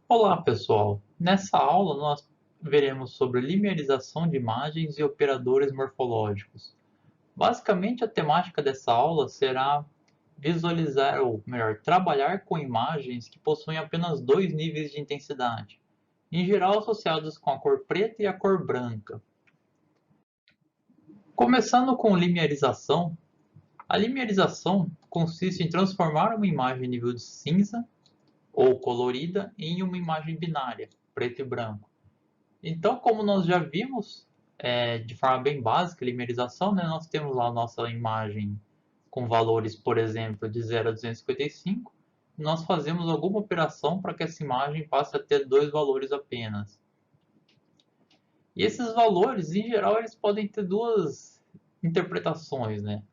Olá, pessoal! Nessa aula nós veremos sobre linearização de imagens e operadores morfológicos. Basicamente, a temática dessa aula será visualizar, ou melhor, trabalhar com imagens que possuem apenas dois níveis de intensidade, em geral associados com a cor preta e a cor branca. Começando com linearização, a linearização consiste em transformar uma imagem em nível de cinza ou colorida em uma imagem binária, preto e branco. Então, como nós já vimos, de forma bem básica, a limerização, né, nós temos lá a nossa imagem com valores, por exemplo, de 0 a 255, nós fazemos alguma operação para que essa imagem passe a ter dois valores apenas. E esses valores, em geral, eles podem ter duas interpretações, né?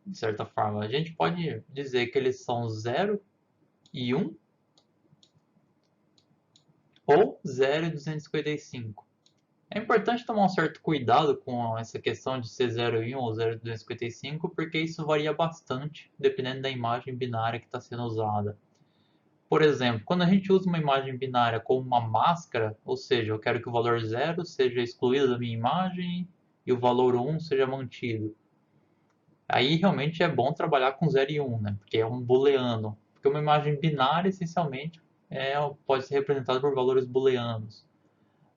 De certa forma. A gente pode dizer que eles são 0 e 1, ou 0 e 255. É importante tomar um certo cuidado com essa questão de ser 0,1 ou 0,255, porque isso varia bastante dependendo da imagem binária que está sendo usada. Por exemplo, quando a gente usa uma imagem binária como uma máscara, ou seja, eu quero que o valor 0 seja excluído da minha imagem e o valor 1 seja mantido. Aí realmente é bom trabalhar com 0 e 1, né? Porque é um booleano. Porque uma imagem binária, essencialmente, pode ser representada por valores booleanos.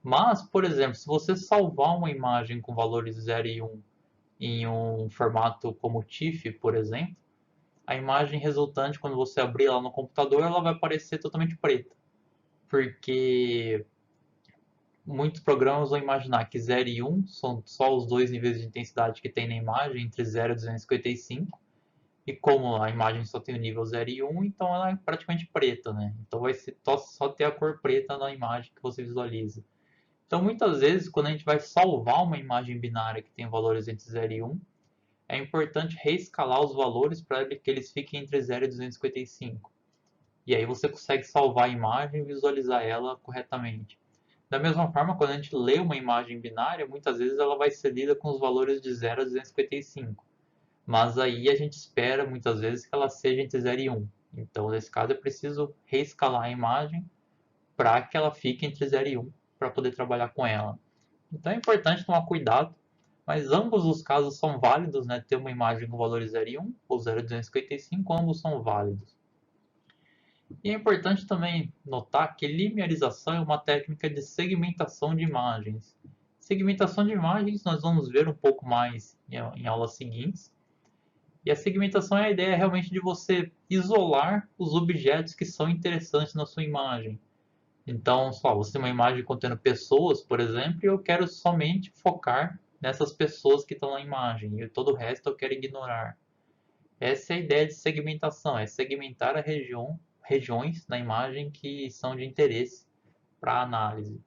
Mas, por exemplo, se você salvar uma imagem com valores 0 e 1 em um formato como TIFF, por exemplo, a imagem resultante, quando você abrir ela no computador, ela vai aparecer totalmente preta. Porque muitos programas vão imaginar que 0 e 1 são só os dois níveis de intensidade que tem na imagem, entre 0 e 255. E como a imagem só tem o nível 0 e 1, então ela é praticamente preta, né? Então vai só ter a cor preta na imagem que você visualiza. Então, muitas vezes, quando a gente vai salvar uma imagem binária que tem valores entre 0 e 1, é importante reescalar os valores para que eles fiquem entre 0 e 255. E aí você consegue salvar a imagem e visualizar ela corretamente. Da mesma forma, quando a gente lê uma imagem binária, muitas vezes ela vai ser lida com os valores de 0 a 255. Mas aí a gente espera muitas vezes que ela seja entre 0 e 1. Então, nesse caso, é preciso reescalar a imagem para que ela fique entre 0 e 1 para poder trabalhar com ela. Então é importante tomar cuidado, mas ambos os casos são válidos, né? Ter uma imagem com valores 0 e 1 ou 0 e 255, ambos são válidos. E é importante também notar que linearização é uma técnica de segmentação de imagens. Segmentação de imagens nós vamos ver um pouco mais em aulas seguintes. E a segmentação é a ideia realmente de você isolar os objetos que são interessantes na sua imagem. Então, só você tem uma imagem contendo pessoas, por exemplo, e eu quero somente focar nessas pessoas que estão na imagem, e todo o resto eu quero ignorar. Essa é a ideia de segmentação, é segmentar a regiões na imagem que são de interesse para a análise.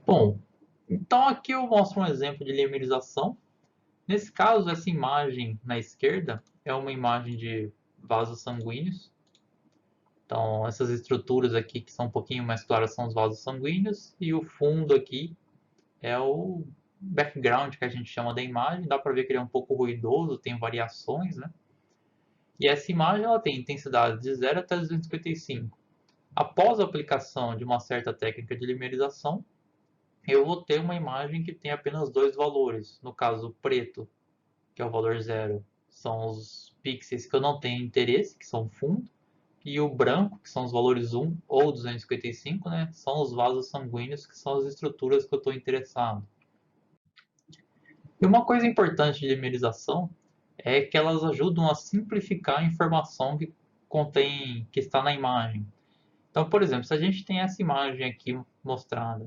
Bom, então aqui eu mostro um exemplo de limerização. Nesse caso, essa imagem na esquerda é uma imagem de vasos sanguíneos. Então, essas estruturas aqui que são um pouquinho mais claras são os vasos sanguíneos, e o fundo aqui é o background que a gente chama da imagem. Dá para ver que ele é um pouco ruidoso, tem variações, né? E essa imagem ela tem intensidade de 0 até 255. Após a aplicação de uma certa técnica de limerização, eu vou ter uma imagem que tem apenas dois valores. No caso, o preto, que é o valor 0, são os pixels que eu não tenho interesse, que são fundo, e o branco, que são os valores 1 ou 255, né, são os vasos sanguíneos, que são as estruturas que eu estou interessado. E uma coisa importante de limerização é que elas ajudam a simplificar a informação que está na imagem. Então, por exemplo, se a gente tem essa imagem aqui mostrada,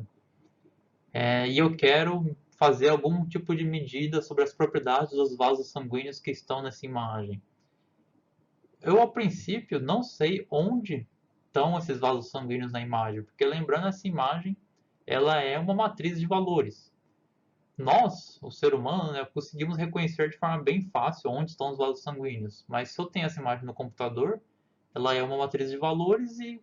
e eu quero fazer algum tipo de medida sobre as propriedades dos vasos sanguíneos que estão nessa imagem. Eu, a princípio, não sei onde estão esses vasos sanguíneos na imagem, porque lembrando, essa imagem ela é uma matriz de valores. Nós, o ser humano, né, conseguimos reconhecer de forma bem fácil onde estão os vasos sanguíneos, mas se eu tenho essa imagem no computador, ela é uma matriz de valores e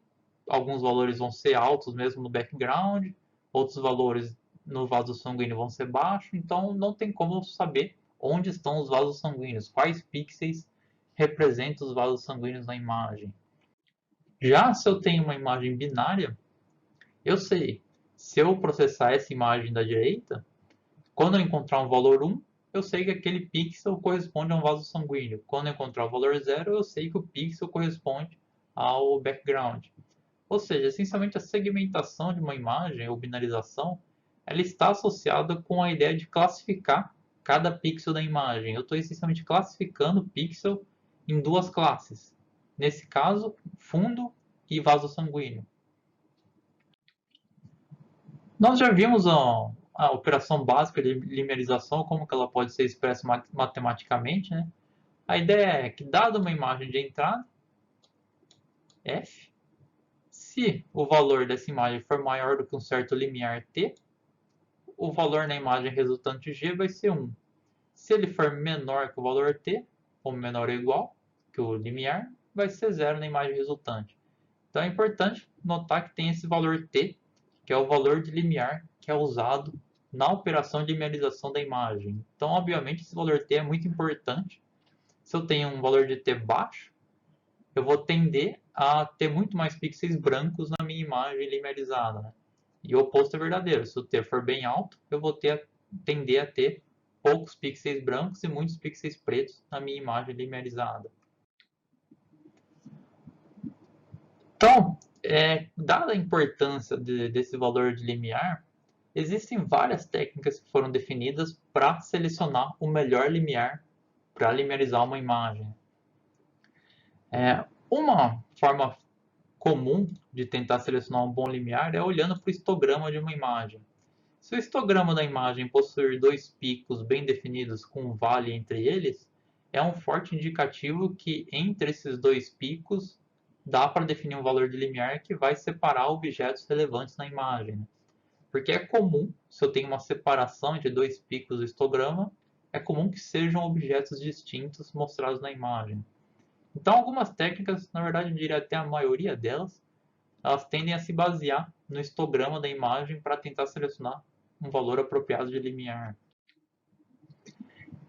alguns valores vão ser altos mesmo no background, outros valores no vaso sanguíneo vão ser baixos, então não tem como saber onde estão os vasos sanguíneos, quais pixels representam os vasos sanguíneos na imagem. Já se eu tenho uma imagem binária, eu sei, se eu processar essa imagem da direita, quando eu encontrar um valor 1, eu sei que aquele pixel corresponde a um vaso sanguíneo. Quando eu encontrar o valor 0, eu sei que o pixel corresponde ao background. Ou seja, essencialmente a segmentação de uma imagem, ou binarização, ela está associada com a ideia de classificar cada pixel da imagem. Eu estou essencialmente classificando o pixel em duas classes. Nesse caso, fundo e vaso sanguíneo. Nós já vimos a operação básica de limerização, como que ela pode ser expressa matematicamente, né? A ideia é que, dada uma imagem de entrada, f, se o valor dessa imagem for maior do que um certo limiar t, o valor na imagem resultante g vai ser 1. Se ele for menor que o valor t, ou menor ou igual que o limiar, vai ser 0 na imagem resultante. Então é importante notar que tem esse valor t, que é o valor de limiar que é usado na operação de linearização da imagem. Então, obviamente, esse valor t é muito importante. Se eu tenho um valor de t baixo, eu vou tender a ter muito mais pixels brancos na minha imagem linearizada. Né? E o oposto é verdadeiro. Se o t for bem alto, eu vou tender a ter poucos pixels brancos e muitos pixels pretos na minha imagem linearizada. Então, dada a importância desse valor de limiar, existem várias técnicas que foram definidas para selecionar o melhor limiar para linearizar uma imagem. Uma forma comum de tentar selecionar um bom limiar é olhando para o histograma de uma imagem. Se o histograma da imagem possuir dois picos bem definidos com um vale entre eles, é um forte indicativo que entre esses dois picos dá para definir um valor de limiar que vai separar objetos relevantes na imagem. Porque é comum, se eu tenho uma separação entre dois picos do histograma, é comum que sejam objetos distintos mostrados na imagem. Então, algumas técnicas, na verdade, eu diria até a maioria delas, elas tendem a se basear no histograma da imagem para tentar selecionar um valor apropriado de limiar.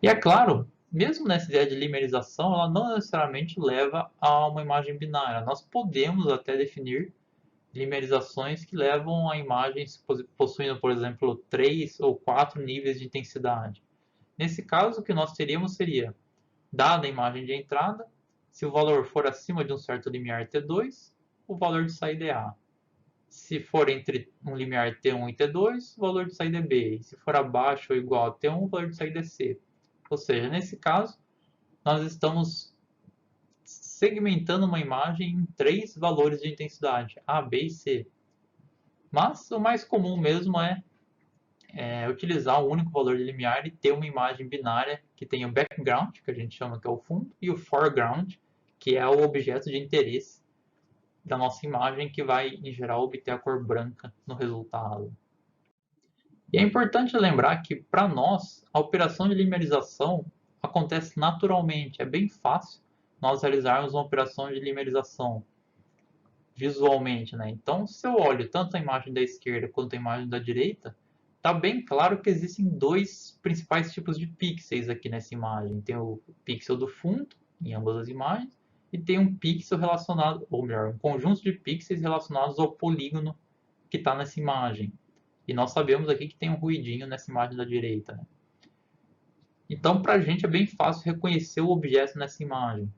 E é claro, mesmo nessa ideia de limerização, ela não necessariamente leva a uma imagem binária. Nós podemos até definir limerizações que levam a imagens possuindo, por exemplo, 3 ou 4 níveis de intensidade. Nesse caso, o que nós teríamos seria, dada a imagem de entrada, se o valor for acima de um certo limiar T2, o valor de saída é A. Se for entre um limiar T1 e T2, o valor de saída é B. E se for abaixo ou igual a T1, o valor de saída é C. Ou seja, nesse caso, nós estamos segmentando uma imagem em 3 valores de intensidade, A, B e C. Mas o mais comum mesmo é utilizar um único valor de limiar e ter uma imagem binária que tem o background, que a gente chama que é o fundo, e o foreground, que é o objeto de interesse da nossa imagem, que vai, em geral, obter a cor branca no resultado. E é importante lembrar que, para nós, a operação de limerização acontece naturalmente. É bem fácil nós realizarmos uma operação de limerização visualmente, né? Então, se eu olho tanto a imagem da esquerda quanto a imagem da direita, está bem claro que existem dois principais tipos de pixels aqui nessa imagem. Tem o pixel do fundo, em ambas as imagens, e tem um pixel relacionado, ou melhor, um conjunto de pixels relacionados ao polígono que está nessa imagem. E nós sabemos aqui que tem um ruidinho nessa imagem da direita. Né? Então, para a gente é bem fácil reconhecer o objeto nessa imagem.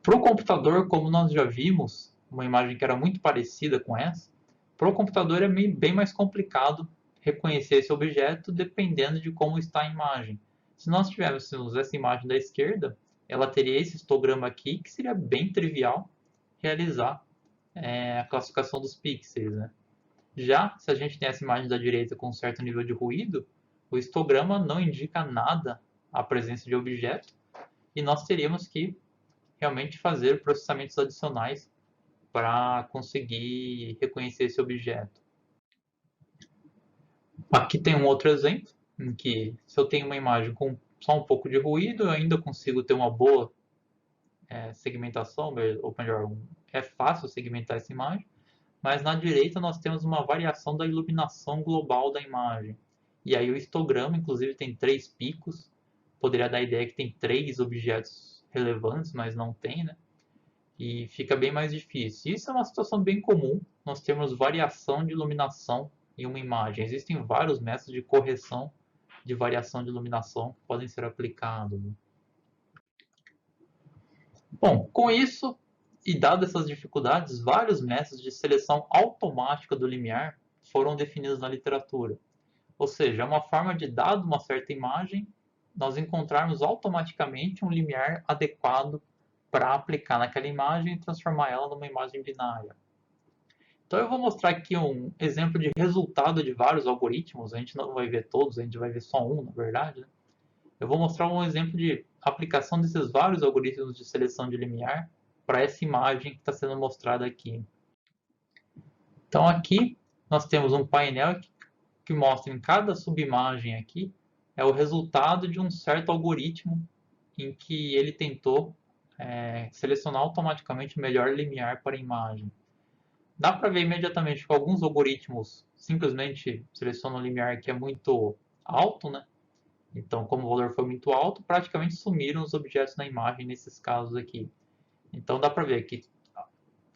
Para o computador, como nós já vimos, uma imagem que era muito parecida com essa, para o computador é bem mais complicado reconhecer esse objeto dependendo de como está a imagem. Se nós tivéssemos essa imagem da esquerda, ela teria esse histograma aqui, que seria bem trivial realizar a classificação dos pixels. Né? Já se a gente tem essa imagem da direita com um certo nível de ruído, o histograma não indica nada a presença de objeto e nós teríamos que realmente fazer processamentos adicionais para conseguir reconhecer esse objeto. Aqui tem um outro exemplo em que, se eu tenho uma imagem com só um pouco de ruído, eu ainda consigo ter uma boa segmentação, ou melhor, é fácil segmentar essa imagem, mas na direita nós temos uma variação da iluminação global da imagem. E aí o histograma, inclusive, tem 3 picos, poderia dar a ideia que tem 3 objetos relevantes, mas não tem, né? e fica bem mais difícil. Isso é uma situação bem comum, nós temos variação de iluminação em uma imagem. Existem vários métodos de correção de variação de iluminação que podem ser aplicados. Bom, com isso, e dadas essas dificuldades, vários métodos de seleção automática do limiar foram definidos na literatura. Ou seja, é uma forma de, dado uma certa imagem, nós encontrarmos automaticamente um limiar adequado para aplicar naquela imagem e transformar ela numa imagem binária. Então eu vou mostrar aqui um exemplo de resultado de vários algoritmos. A gente não vai ver todos, a gente vai ver só um, na verdade. Né? Eu vou mostrar um exemplo de aplicação desses vários algoritmos de seleção de limiar para essa imagem que está sendo mostrada aqui. Então aqui nós temos um painel que mostra em cada subimagem aqui é o resultado de um certo algoritmo em que ele tentou selecionar automaticamente o melhor limiar para a imagem. Dá para ver imediatamente que alguns algoritmos simplesmente selecionam um limiar que é muito alto, né? Então, como o valor foi muito alto, praticamente sumiram os objetos na imagem nesses casos aqui. Então, dá para ver que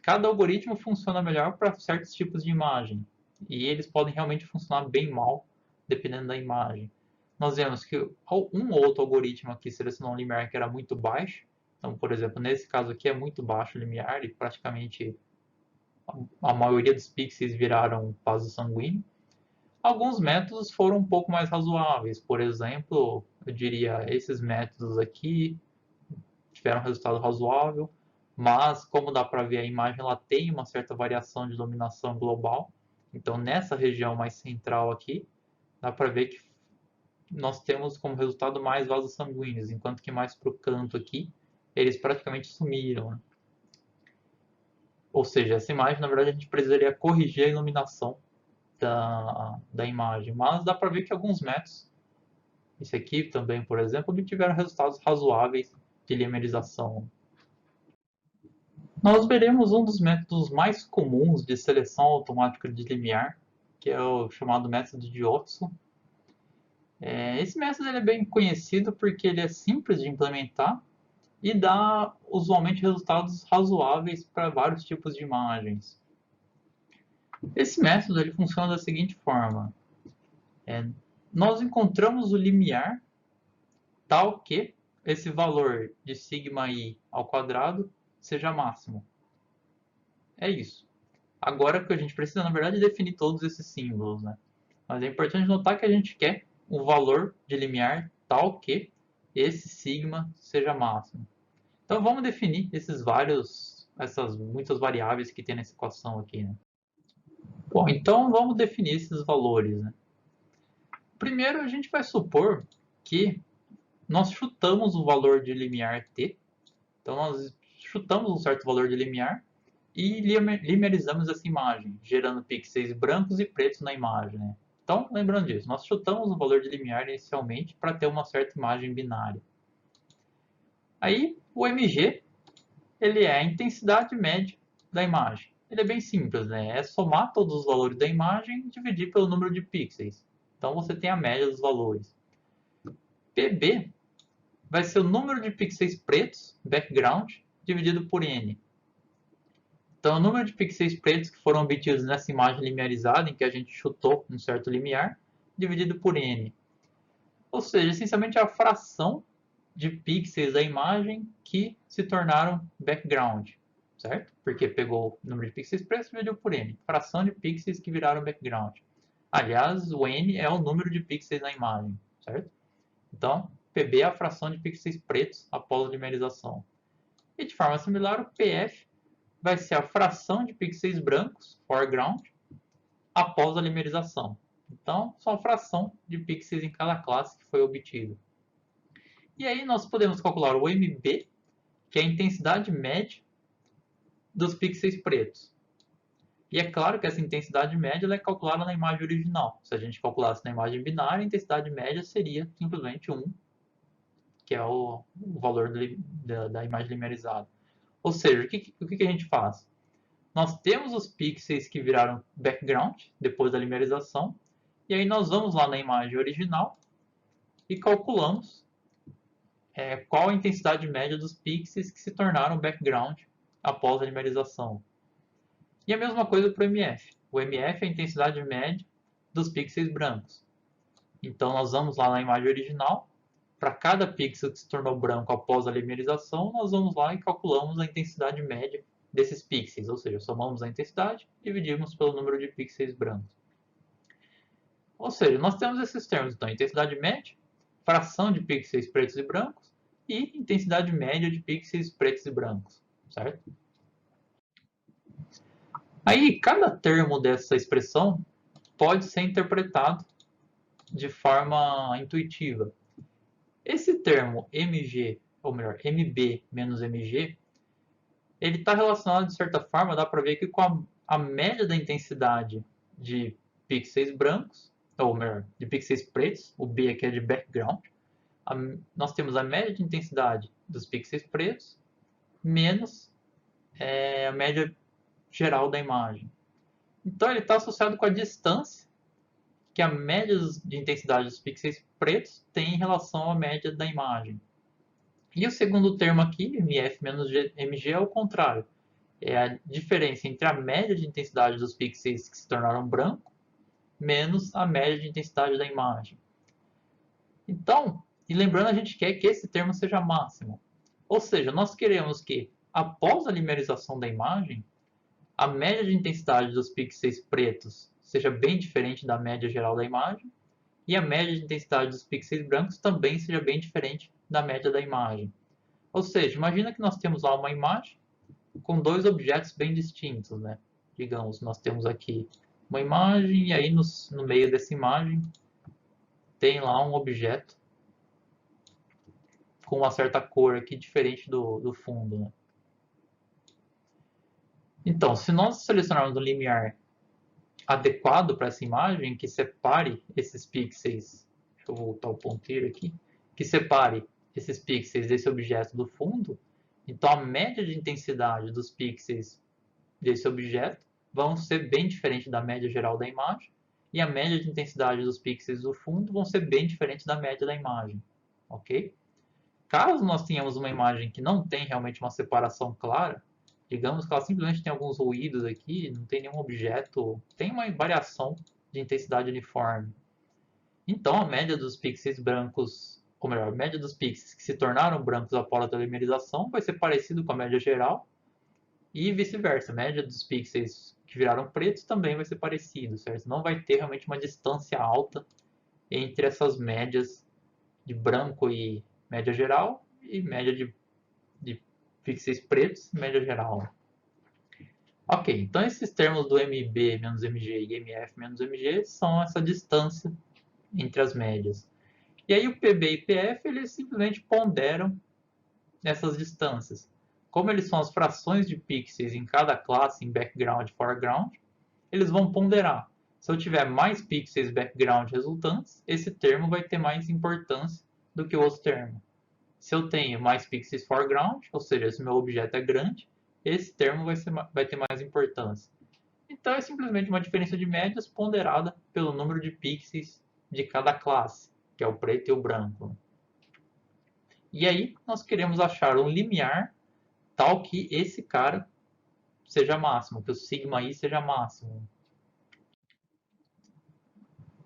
cada algoritmo funciona melhor para certos tipos de imagem. E eles podem realmente funcionar bem mal, dependendo da imagem. Nós vemos que um ou outro algoritmo aqui selecionou um limiar que era muito baixo. Então, por exemplo, nesse caso aqui é muito baixo o limiar e praticamente a maioria dos pixels viraram vaso sanguíneo. Alguns métodos foram um pouco mais razoáveis. Por exemplo, eu diria esses métodos aqui tiveram um resultado razoável, mas como dá para ver a imagem ela tem uma certa variação de iluminação global. Então nessa região mais central aqui, dá para ver que nós temos como resultado mais vasos sanguíneos, enquanto que mais para o canto aqui, eles praticamente sumiram. Né? Ou seja, essa imagem, na verdade, a gente precisaria corrigir a iluminação da imagem. Mas dá para ver que alguns métodos, esse aqui também, por exemplo, obtiveram resultados razoáveis de limerização. Nós veremos um dos métodos mais comuns de seleção automática de limiar, que é o chamado método de Otto. Esse método ele é bem conhecido porque ele é simples de implementar e dá usualmente resultados razoáveis para vários tipos de imagens. Esse método ele funciona da seguinte forma: nós encontramos o limiar tal que esse valor de sigma i ao quadrado seja máximo. É isso. Agora o que a gente precisa, na verdade, é definir todos esses símbolos, né? Mas é importante notar que a gente quer o valor de limiar tal que esse sigma seja máximo. Então vamos definir essas muitas variáveis que tem nessa equação aqui, né? Bom, então vamos definir esses valores, né? Primeiro a gente vai supor que nós chutamos o valor de limiar t. Então nós chutamos um certo valor de limiar e linearizamos essa imagem, gerando pixels brancos e pretos na imagem. Né? Então, lembrando disso, nós chutamos o valor de limiar inicialmente para ter uma certa imagem binária. Aí, o MG ele é a intensidade média da imagem. Ele é bem simples, né? É somar todos os valores da imagem e dividir pelo número de pixels. Então, você tem a média dos valores. PB vai ser o número de pixels pretos, background, dividido por N. Então, o número de pixels pretos que foram obtidos nessa imagem linearizada, em que a gente chutou um certo limiar, dividido por n. Ou seja, essencialmente é a fração de pixels da imagem que se tornaram background, certo? Porque pegou o número de pixels pretos e dividiu por n. Fração de pixels que viraram background. Aliás, o n é o número de pixels na imagem, certo? Então, PB é a fração de pixels pretos após a limerização. E de forma similar, o PF vai ser a fração de pixels brancos, foreground, após a limerização. Então, são a fração de pixels em cada classe que foi obtido. E aí nós podemos calcular o MB, que é a intensidade média dos pixels pretos. E é claro que essa intensidade média é calculada na imagem original. Se a gente calculasse na imagem binária, a intensidade média seria simplesmente 1, que é o valor da imagem linearizada. Ou seja, o que a gente faz? Nós temos os pixels que viraram background depois da limerização, e aí nós vamos lá na imagem original e calculamos qual a intensidade média dos pixels que se tornaram background após a limerização. E a mesma coisa para o MF. O MF é a intensidade média dos pixels brancos. Então nós vamos lá na imagem original, para cada pixel que se tornou branco após a limerização, nós vamos lá e calculamos a intensidade média desses pixels, ou seja, somamos a intensidade e dividimos pelo número de pixels brancos. Ou seja, nós temos esses termos, então, intensidade média, fração de pixels pretos e brancos e intensidade média de pixels pretos e brancos, certo? Aí, cada termo dessa expressão pode ser interpretado de forma intuitiva. Esse termo mg, ou melhor, mb menos mg, ele está relacionado de certa forma, dá para ver aqui com a média da intensidade de pixels brancos, ou melhor, de pixels pretos, o B aqui é de background. Nós temos a média de intensidade dos pixels pretos menos a média geral da imagem. Então ele está associado com a distância que a média de intensidade dos pixels pretos tem em relação à média da imagem. E o segundo termo aqui, MF menos MG, é o contrário. É a diferença entre a média de intensidade dos pixels que se tornaram branco menos a média de intensidade da imagem. Então, e lembrando, a gente quer que esse termo seja máximo. Ou seja, nós queremos que, após a limerização da imagem, a média de intensidade dos pixels pretos seja bem diferente da média geral da imagem e a média de intensidade dos pixels brancos também seja bem diferente da média da imagem. Ou seja, imagina que nós temos lá uma imagem com dois objetos bem distintos, né? Digamos, nós temos aqui uma imagem e aí no meio dessa imagem tem lá um objeto com uma certa cor aqui diferente do fundo, né? Então, se nós selecionarmos um limiar adequado para essa imagem, que separe esses pixels, deixa eu voltar o ponteiro aqui, que separe esses pixels desse objeto do fundo, então a média de intensidade dos pixels desse objeto vão ser bem diferente da média geral da imagem, e a média de intensidade dos pixels do fundo vão ser bem diferentes da média da imagem, ok? Caso nós tenhamos uma imagem que não tem realmente uma separação clara, digamos que ela simplesmente tem alguns ruídos aqui, não tem nenhum objeto, tem uma variação de intensidade uniforme. Então a média dos pixels brancos, ou melhor, a média dos pixels que se tornaram brancos após a telemerização vai ser parecido com a média geral e vice-versa. A média dos pixels que viraram pretos também vai ser parecido, certo? Não vai ter realmente uma distância alta entre essas médias de branco e média geral e média de pixels pretos e média geral. Ok, então esses termos do MB menos MG e MF menos MG são essa distância entre as médias. E aí o PB e PF eles simplesmente ponderam essas distâncias. Como eles são as frações de pixels em cada classe, em background e foreground, eles vão ponderar. Se eu tiver mais pixels background resultantes, esse termo vai ter mais importância do que o outro termo. Se eu tenho mais pixels foreground, ou seja, se meu objeto é grande, esse termo vai ter mais importância. Então é simplesmente uma diferença de médias ponderada pelo número de pixels de cada classe, que é o preto e o branco. E aí nós queremos achar um limiar tal que esse cara seja máximo, que o sigma i seja máximo.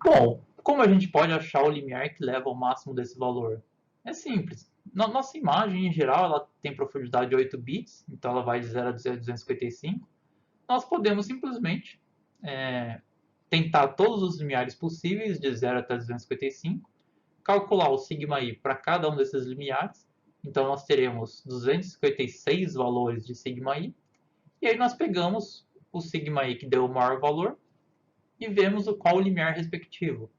Bom, como a gente pode achar o limiar que leva ao máximo desse valor? É simples. Nossa imagem, em geral, ela tem profundidade de 8 bits, então ela vai de 0 a 255. Nós podemos simplesmente tentar todos os limiares possíveis, de 0 até 255, calcular o sigma i para cada um desses limiares. Então nós teremos 256 valores de sigma i, e aí nós pegamos o sigma i que deu o maior valor e vemos qual o limiar respectivo.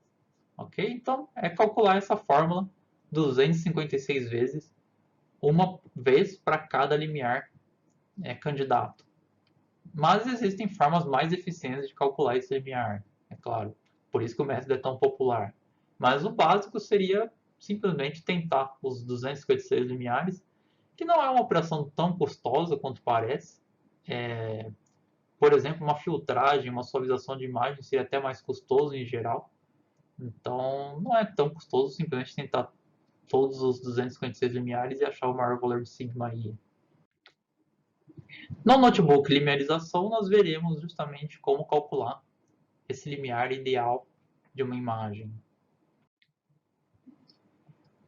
Ok? Então é calcular essa fórmula 256 vezes, uma vez para cada limiar candidato. Mas existem formas mais eficientes de calcular esse limiar, é claro. Por isso que o método é tão popular. Mas o básico seria simplesmente tentar os 256 limiares, que não é uma operação tão custosa quanto parece. Por exemplo, uma filtragem, uma suavização de imagem seria até mais custoso em geral. Então, não é tão custoso simplesmente tentar todos os 256 limiares e achar o maior valor de sigma i. No notebook linearização, nós veremos justamente como calcular esse limiar ideal de uma imagem.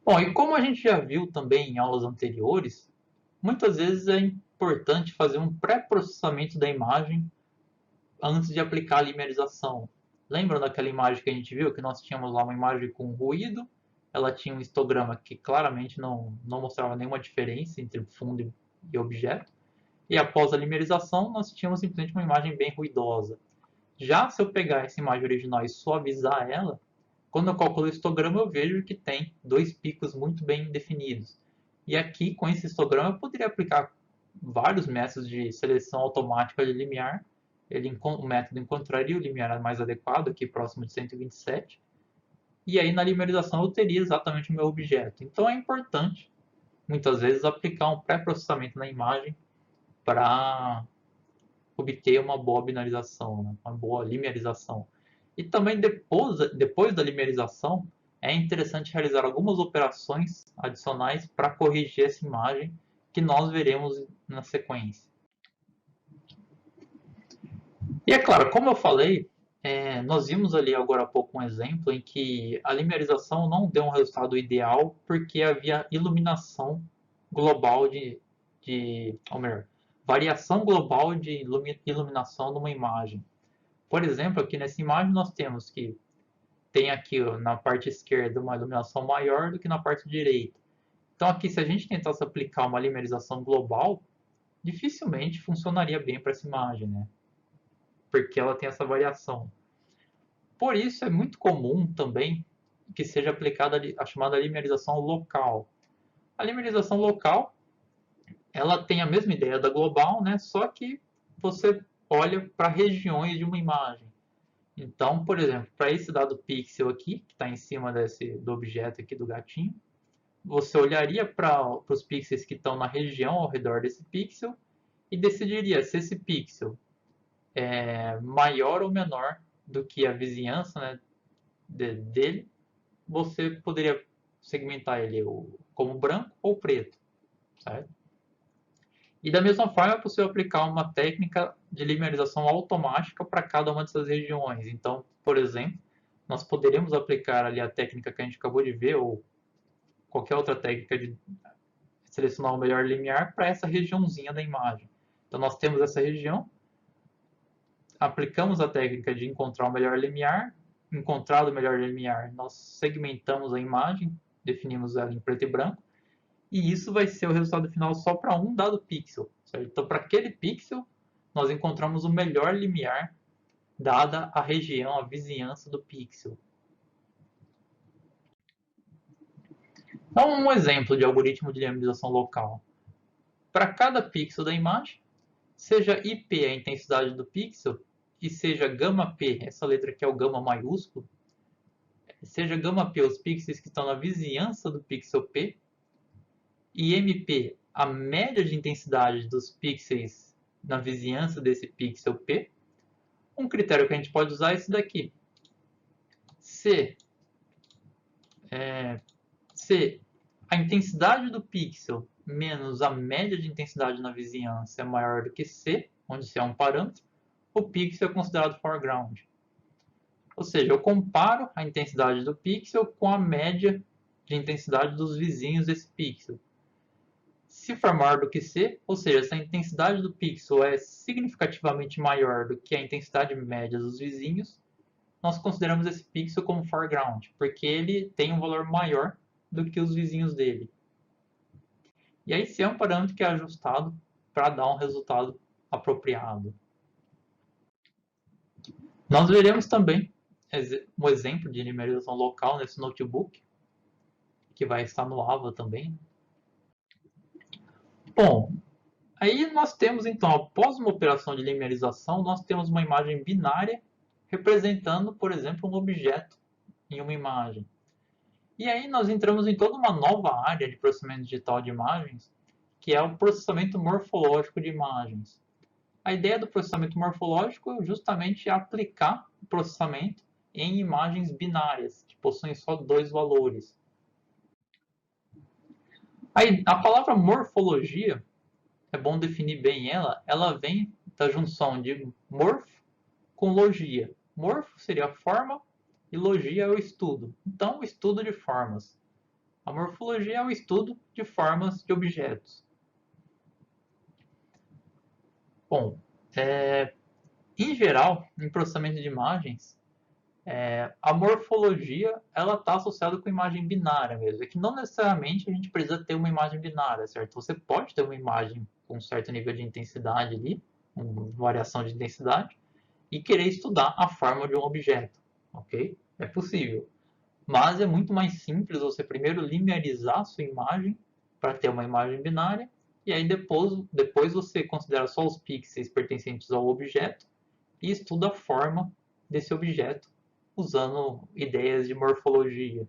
Bom, e como a gente já viu também em aulas anteriores, muitas vezes é importante fazer um pré-processamento da imagem antes de aplicar a linearização. Lembram daquela imagem que a gente viu, que nós tínhamos lá uma imagem com ruído, ela tinha um histograma que claramente não mostrava nenhuma diferença entre fundo e objeto, e após a linearização nós tínhamos simplesmente uma imagem bem ruidosa. Já se eu pegar essa imagem original e suavizar ela, quando eu calculo o histograma eu vejo que tem dois picos muito bem definidos. E aqui, com esse histograma, eu poderia aplicar vários métodos de seleção automática de limiar. O método encontraria o limiar mais adequado, aqui próximo de 127, e aí na limarização eu teria exatamente o meu objeto. Então é importante, muitas vezes, aplicar um pré-processamento na imagem para obter uma boa binarização, né? Uma boa linearização. E também depois da linearização, é interessante realizar algumas operações adicionais para corrigir essa imagem que nós veremos na sequência. E é claro, como eu falei, nós vimos ali agora há pouco um exemplo em que a linearização não deu um resultado ideal porque havia iluminação global ou melhor, variação global de iluminação numa imagem. Por exemplo, aqui nessa imagem nós temos que tem aqui na parte esquerda uma iluminação maior do que na parte direita. Então aqui, se a gente tentasse aplicar uma limerização global, dificilmente funcionaria bem para essa imagem, né? Porque ela tem essa variação. Por isso é muito comum também que seja aplicada a chamada limerização local. A limerização local, ela tem a mesma ideia da global, né? Só que você olha para regiões de uma imagem. Então, por exemplo, para esse dado pixel aqui, que está em cima do objeto aqui do gatinho, você olharia para os pixels que estão na região ao redor desse pixel e decidiria se esse pixel é maior ou menor do que a vizinhança, né, dele. Você poderia segmentar ele como branco ou preto, certo? E da mesma forma é possível aplicar uma técnica de linearização automática para cada uma dessas regiões. Então, por exemplo, nós poderíamos aplicar ali a técnica que a gente acabou de ver, ou qualquer outra técnica de selecionar o melhor limiar para essa regiãozinha da imagem. Então, nós temos essa região, aplicamos a técnica de encontrar o melhor limiar, encontrado o melhor limiar, nós segmentamos a imagem, definimos ela em preto e branco, e isso vai ser o resultado final só para um dado pixel. Certo? Então, para aquele pixel, nós encontramos o melhor limiar dada a região, a vizinhança do pixel. Então, um exemplo de algoritmo de linearização local. Para cada pixel da imagem, seja IP a intensidade do pixel e seja γp, essa letra aqui é o gama maiúsculo, seja γp os pixels que estão na vizinhança do pixel P, e MP a média de intensidade dos pixels na vizinhança desse pixel P. Um critério que a gente pode usar é esse daqui. Se a intensidade do pixel menos a média de intensidade na vizinhança é maior do que C, onde C é um parâmetro, o pixel é considerado foreground. Ou seja, eu comparo a intensidade do pixel com a média de intensidade dos vizinhos desse pixel. Se for maior do que C, ou seja, se a intensidade do pixel é significativamente maior do que a intensidade média dos vizinhos, nós consideramos esse pixel como foreground, porque ele tem um valor maior do que os vizinhos dele. E aí, C é um parâmetro que é ajustado para dar um resultado apropriado. Nós veremos também um exemplo de numerização local nesse notebook, que vai estar no AVA também. Bom, aí nós temos então, após uma operação de linearização, nós temos uma imagem binária representando, por exemplo, um objeto em uma imagem. E aí nós entramos em toda uma nova área de processamento digital de imagens, que é o processamento morfológico de imagens. A ideia do processamento morfológico é justamente aplicar o processamento em imagens binárias, que possuem só dois valores. A palavra morfologia é bom definir bem ela. Ela vem da junção de morfo com logia. Morfo seria a forma e logia é o estudo. Então, o estudo de formas. A morfologia é o estudo de formas de objetos. Bom, em geral, em processamento de imagens, a morfologia ela está associada com imagem binária mesmo. É que não necessariamente a gente precisa ter uma imagem binária, certo? Você pode ter uma imagem com um certo nível de intensidade ali, uma variação de intensidade, e querer estudar a forma de um objeto, ok? É possível. Mas é muito mais simples você primeiro linearizar a sua imagem para ter uma imagem binária, e aí depois você considera só os pixels pertencentes ao objeto e estuda a forma desse objeto usando ideias de morfologia.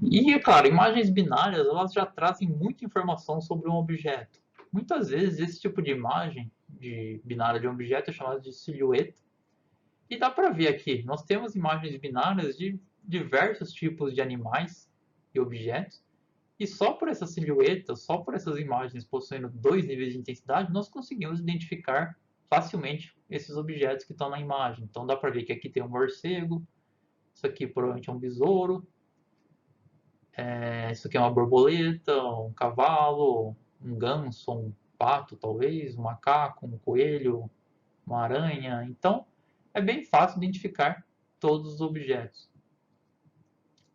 E, é claro, imagens binárias elas já trazem muita informação sobre um objeto. Muitas vezes esse tipo de imagem de binária de um objeto é chamada de silhueta. E dá para ver aqui, nós temos imagens binárias de diversos tipos de animais e objetos. E só por essa silhueta, só por essas imagens possuindo dois níveis de intensidade, nós conseguimos identificar facilmente esses objetos que estão na imagem. Então dá para ver que aqui tem um morcego, isso aqui provavelmente é um besouro, isso aqui é uma borboleta, um cavalo, um ganso, um pato talvez, um macaco, um coelho, uma aranha. Então é bem fácil identificar todos os objetos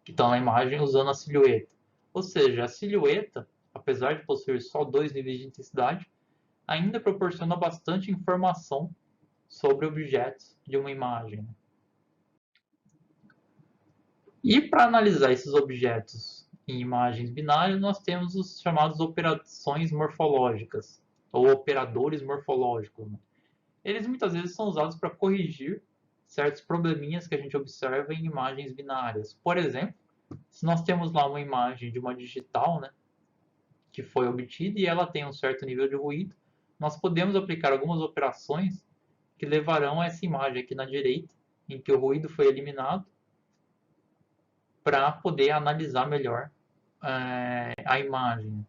que estão na imagem usando a silhueta. Ou seja, a silhueta, apesar de possuir só dois níveis de intensidade, ainda proporciona bastante informação sobre objetos de uma imagem. E para analisar esses objetos em imagens binárias, nós temos os chamados operações morfológicas, ou operadores morfológicos. Eles muitas vezes são usados para corrigir certos probleminhas que a gente observa em imagens binárias. Por exemplo, se nós temos lá uma imagem de uma digital, né, que foi obtida e ela tem um certo nível de ruído, nós podemos aplicar algumas operações que levarão a essa imagem aqui na direita, em que o ruído foi eliminado, para poder analisar melhor a imagem.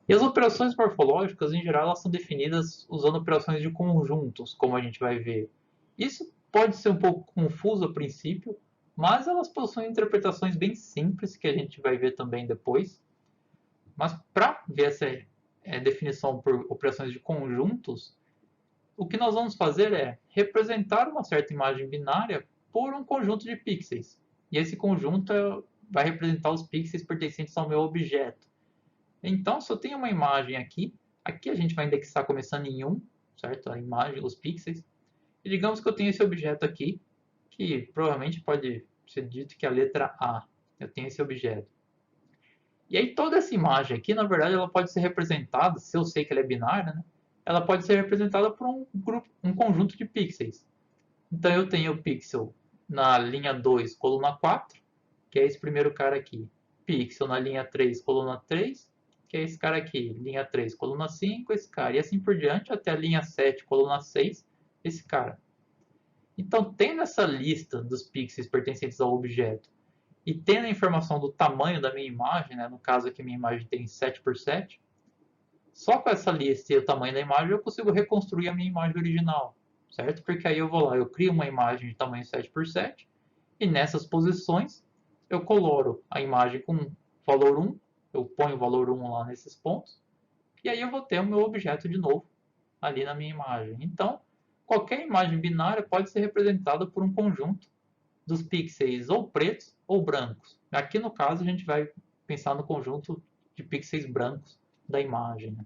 E as operações morfológicas, em geral, elas são definidas usando operações de conjuntos, como a gente vai ver. Isso pode ser um pouco confuso a princípio, mas elas possuem interpretações bem simples, que a gente vai ver também depois. Mas para ver essa definição por operações de conjuntos, o que nós vamos fazer é representar uma certa imagem binária por um conjunto de pixels. E esse conjunto vai representar os pixels pertencentes ao meu objeto. Então, se eu tenho uma imagem aqui, aqui a gente vai indexar começando em 1, certo? A imagem, os pixels. E digamos que eu tenho esse objeto aqui, que provavelmente pode ser dito que é a letra A. Eu tenho esse objeto. E aí toda essa imagem aqui, na verdade, ela pode ser representada, se eu sei que ela é binária, né? Ela pode ser representada por um conjunto de pixels. Então eu tenho o pixel na linha 2, coluna 4, que é esse primeiro cara aqui. Pixel na linha 3, coluna 3, que é esse cara aqui. Linha 3, coluna 5, esse cara. E assim por diante, até a linha 7, coluna 6, esse cara. Então, tendo essa lista dos pixels pertencentes ao objeto e tendo a informação do tamanho da minha imagem, né, no caso aqui minha imagem tem 7 por 7, só com essa lista e o tamanho da imagem eu consigo reconstruir a minha imagem original, certo? Porque aí eu vou lá, eu crio uma imagem de tamanho 7 por 7 e nessas posições eu coloro a imagem com valor 1, eu ponho o valor 1 lá nesses pontos, e aí eu vou ter o meu objeto de novo ali na minha imagem. Então, qualquer imagem binária pode ser representada por um conjunto dos pixels ou pretos ou brancos. Aqui no caso a gente vai pensar no conjunto de pixels brancos da imagem.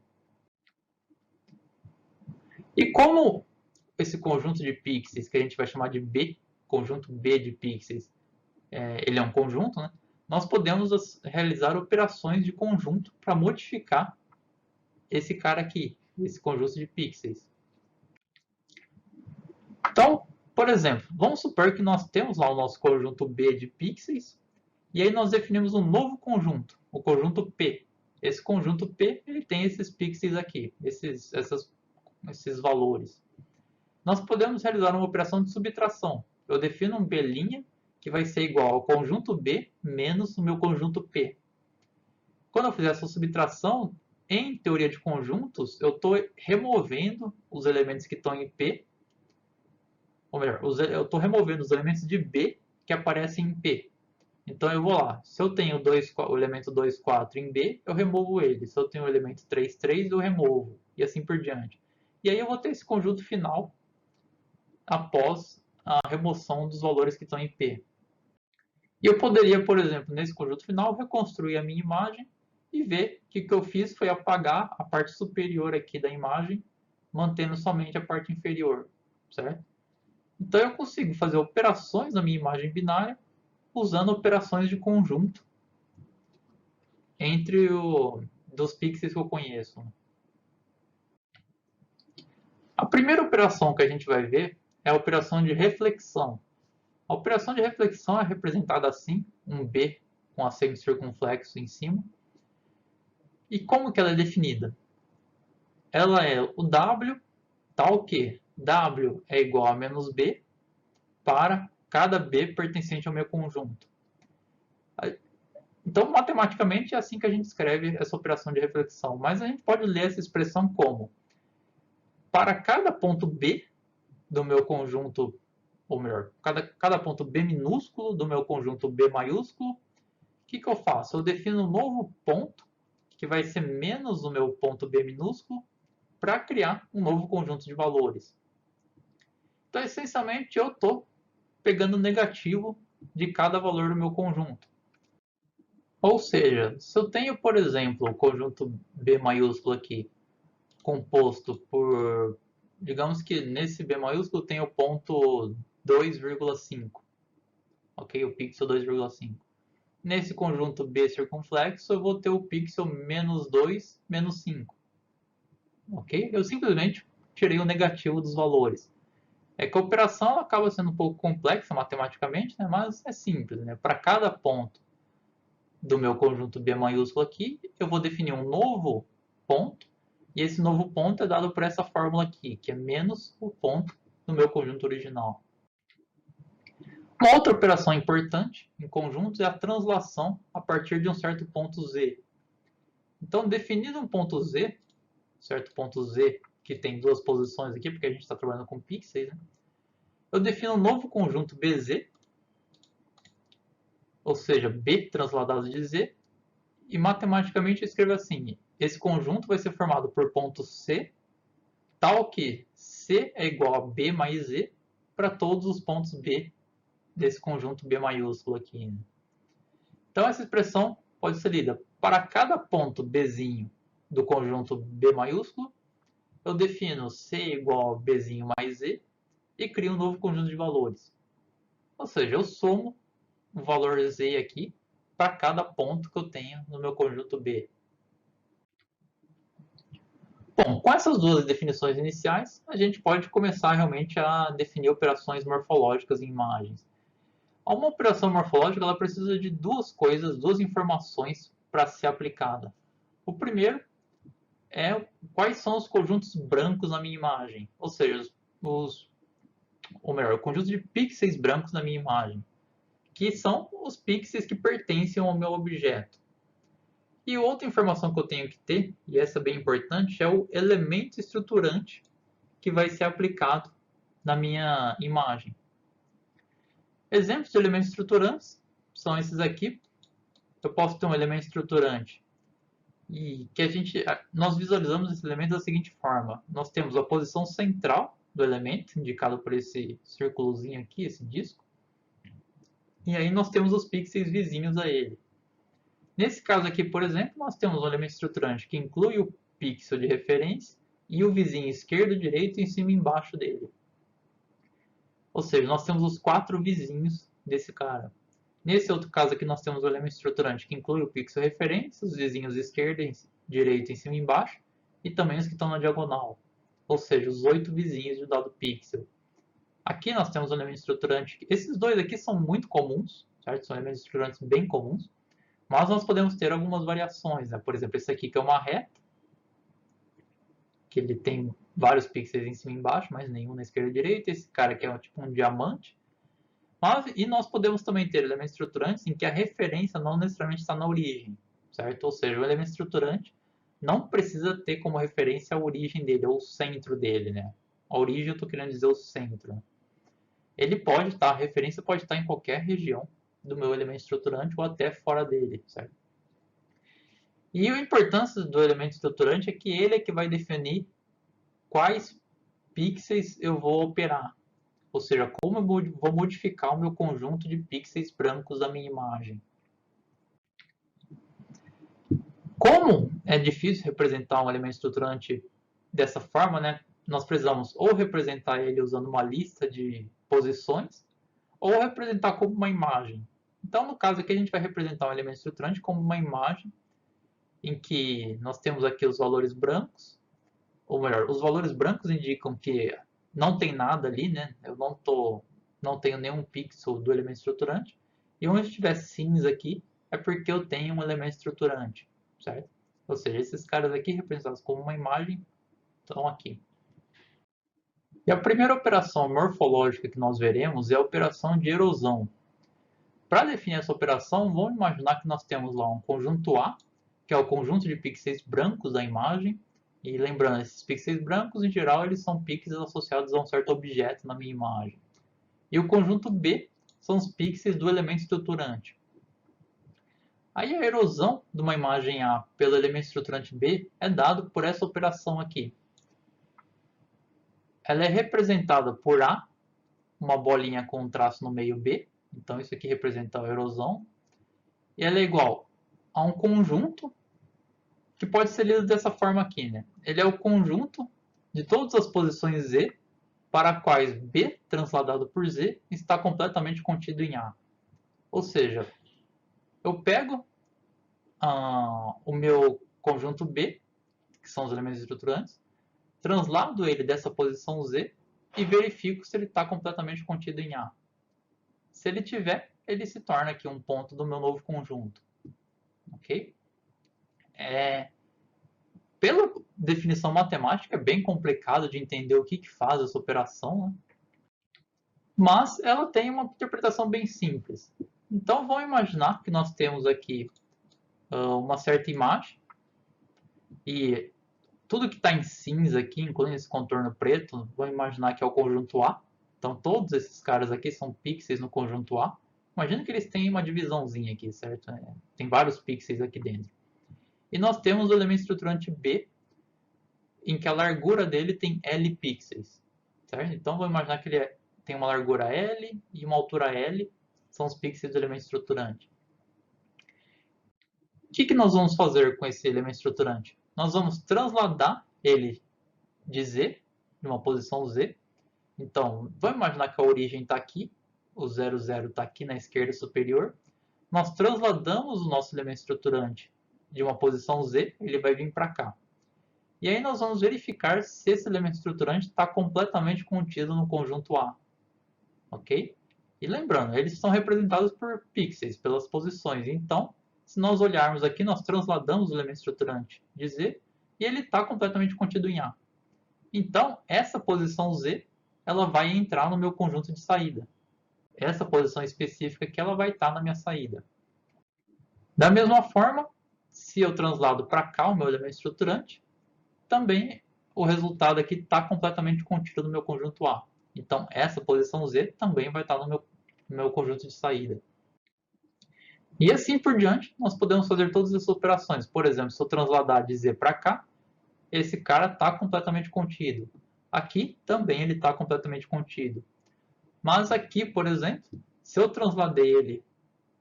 E como esse conjunto de pixels, que a gente vai chamar de B, conjunto B de pixels, ele é um conjunto, né? Nós podemos realizar operações de conjunto para modificar esse cara aqui, esse conjunto de pixels. Então, por exemplo, vamos supor que nós temos lá o nosso conjunto B de pixels, e aí nós definimos um novo conjunto, o conjunto P. Esse conjunto P ele tem esses pixels aqui, esses valores. Nós podemos realizar uma operação de subtração. Eu defino um B' que vai ser igual ao conjunto B menos o meu conjunto P. Quando eu fizer essa subtração, em teoria de conjuntos, eu estou removendo os elementos que estão em P, ou melhor, eu estou removendo os elementos de B que aparecem em P. Então eu vou lá, se eu tenho o elemento 2, 4 em B, eu removo ele. Se eu tenho o elemento 3, 3, eu removo. E assim por diante. E aí eu vou ter esse conjunto final após a remoção dos valores que estão em P. E eu poderia, por exemplo, nesse conjunto final, reconstruir a minha imagem e ver que o que eu fiz foi apagar a parte superior aqui da imagem, mantendo somente a parte inferior, certo? Então eu consigo fazer operações na minha imagem binária usando operações de conjunto entre dos pixels que eu conheço. A primeira operação que a gente vai ver é a operação de reflexão. A operação de reflexão é representada assim, um B com acento circunflexo em cima. E como que ela é definida? Ela é o W, tal que W é igual a menos B para cada B pertencente ao meu conjunto. Então, matematicamente, é assim que a gente escreve essa operação de reflexão. Mas a gente pode ler essa expressão como: para cada ponto B do meu conjunto, ou melhor, cada ponto B minúsculo do meu conjunto B maiúsculo, o que eu faço? Eu defino um novo ponto, que vai ser menos o meu ponto B minúsculo, para criar um novo conjunto de valores. Então, essencialmente, eu estou pegando o negativo de cada valor do meu conjunto. Ou seja, se eu tenho, por exemplo, o conjunto B maiúsculo aqui, composto por, digamos que nesse B maiúsculo tem o ponto 2,5, ok? O pixel 2,5. Nesse conjunto B circunflexo, eu vou ter o pixel menos 2, menos 5, ok? Eu simplesmente tirei o negativo dos valores. É que a operação acaba sendo um pouco complexa matematicamente, né? Mas é simples, né? Para cada ponto do meu conjunto B maiúsculo aqui, eu vou definir um novo ponto, e esse novo ponto é dado por essa fórmula aqui, que é menos o ponto do meu conjunto original. Uma outra operação importante em conjuntos é a translação a partir de um certo ponto Z. Então, definido um ponto Z, certo ponto Z que tem duas posições aqui, porque a gente está trabalhando com pixels, né? Eu defino um novo conjunto BZ, ou seja, B transladado de Z, e matematicamente eu escrevo assim: esse conjunto vai ser formado por ponto C, tal que C é igual a B mais Z para todos os pontos B desse conjunto B maiúsculo aqui, né? Então essa expressão pode ser lida: para cada ponto Bzinho do conjunto B maiúsculo, eu defino C igual a Bzinho mais Z e crio um novo conjunto de valores. Ou seja, eu somo o valor Z aqui para cada ponto que eu tenho no meu conjunto B. Bom, com essas duas definições iniciais, a gente pode começar realmente a definir operações morfológicas em imagens. Uma operação morfológica ela precisa de duas coisas, duas informações para ser aplicada. O primeiro é quais são os conjuntos brancos na minha imagem, ou seja, ou melhor, o conjunto de pixels brancos na minha imagem, que são os pixels que pertencem ao meu objeto. E outra informação que eu tenho que ter, e essa é bem importante, é o elemento estruturante que vai ser aplicado na minha imagem. Exemplos de elementos estruturantes são esses aqui. Eu posso ter um elemento estruturante e que nós visualizamos esse elemento da seguinte forma: nós temos a posição central do elemento, indicado por esse círculozinho aqui, esse disco, e aí nós temos os pixels vizinhos a ele. Nesse caso aqui, por exemplo, nós temos um elemento estruturante que inclui o pixel de referência e o vizinho esquerdo, direito, em cima e embaixo dele. Ou seja, nós temos os quatro vizinhos desse cara. Nesse outro caso aqui, nós temos o elemento estruturante que inclui o pixel referência, os vizinhos esquerdo, direito, em cima e embaixo, e também os que estão na diagonal. Ou seja, os 8 vizinhos de um dado pixel. Aqui nós temos o elemento estruturante. Esses dois aqui são muito comuns, certo? São elementos estruturantes bem comuns. Mas nós podemos ter algumas variações, né? Por exemplo, esse aqui que é uma reta, que ele tem vários pixels em cima e embaixo, mas nenhum na esquerda e direita. Esse cara aqui é tipo um diamante. E nós podemos também ter elementos estruturantes em que a referência não necessariamente está na origem, certo? Ou seja, o elemento estruturante não precisa ter como referência a origem dele, ou o centro dele, né? A origem eu estou querendo dizer o centro. Ele pode estar, a referência pode estar em qualquer região do meu elemento estruturante ou até fora dele, certo? E a importância do elemento estruturante é que ele é que vai definir quais pixels eu vou operar. Ou seja, como eu vou modificar o meu conjunto de pixels brancos da minha imagem. Como é difícil representar um elemento estruturante dessa forma, né? Nós precisamos ou representar ele usando uma lista de posições, ou representar como uma imagem. Então, no caso aqui, a gente vai representar um elemento estruturante como uma imagem, em que nós temos aqui os valores brancos, ou melhor, os valores brancos indicam que não tem nada ali, né? Eu não tenho nenhum pixel do elemento estruturante. E onde tiver cinza aqui, é porque eu tenho um elemento estruturante, certo? Ou seja, esses caras aqui representados como uma imagem estão aqui. E a primeira operação morfológica que nós veremos é a operação de erosão. Para definir essa operação, vamos imaginar que nós temos lá um conjunto A, que é o conjunto de pixels brancos da imagem. E lembrando, esses pixels brancos, em geral, eles são pixels associados a um certo objeto na minha imagem. E o conjunto B são os pixels do elemento estruturante. Aí a erosão de uma imagem A pelo elemento estruturante B é dado por essa operação aqui. Ela é representada por A, uma bolinha com um traço no meio B. Então isso aqui representa a erosão. E ela é igual a um conjunto que pode ser lido dessa forma aqui, né? Ele é o conjunto de todas as posições Z para quais B transladado por Z está completamente contido em A. Ou seja, eu pego o meu conjunto B, que são os elementos estruturantes, translado ele dessa posição Z e verifico se ele está completamente contido em A. Se ele tiver, ele se torna aqui um ponto do meu novo conjunto. Ok? Pela definição matemática, é bem complicado de entender o que faz essa operação, né? Mas ela tem uma interpretação bem simples. Então vamos imaginar que nós temos aqui uma certa imagem e tudo que está em cinza aqui, incluindo esse contorno preto, vamos imaginar que é o conjunto A. Então todos esses caras aqui são pixels no conjunto A. Imagina que eles têm uma divisãozinha aqui, certo? Tem vários pixels aqui dentro. E nós temos o elemento estruturante B, em que a largura dele tem L pixels, certo? Então vamos imaginar que ele tem uma largura L e uma altura L, são os pixels do elemento estruturante. O que nós vamos fazer com esse elemento estruturante? Nós vamos transladar ele de Z, de uma posição Z. Então, vamos imaginar que a origem está aqui, o 0, 0 está aqui na esquerda superior. Nós transladamos o nosso elemento estruturante de uma posição Z, ele vai vir para cá. E aí nós vamos verificar se esse elemento estruturante está completamente contido no conjunto A. Ok? E lembrando, eles são representados por pixels, pelas posições. Então, se nós olharmos aqui, nós transladamos o elemento estruturante de Z e ele está completamente contido em A. Então, essa posição Z, ela vai entrar no meu conjunto de saída. Essa posição específica aqui, ela vai estar na minha saída. Da mesma forma, se eu translado para cá o meu elemento estruturante, também o resultado aqui está completamente contido no meu conjunto A. Então, essa posição Z também vai estar no meu conjunto de saída. E assim por diante, nós podemos fazer todas essas operações. Por exemplo, se eu transladar de Z para cá, esse cara está completamente contido. Aqui também ele está completamente contido. Mas aqui, por exemplo, se eu transladei ele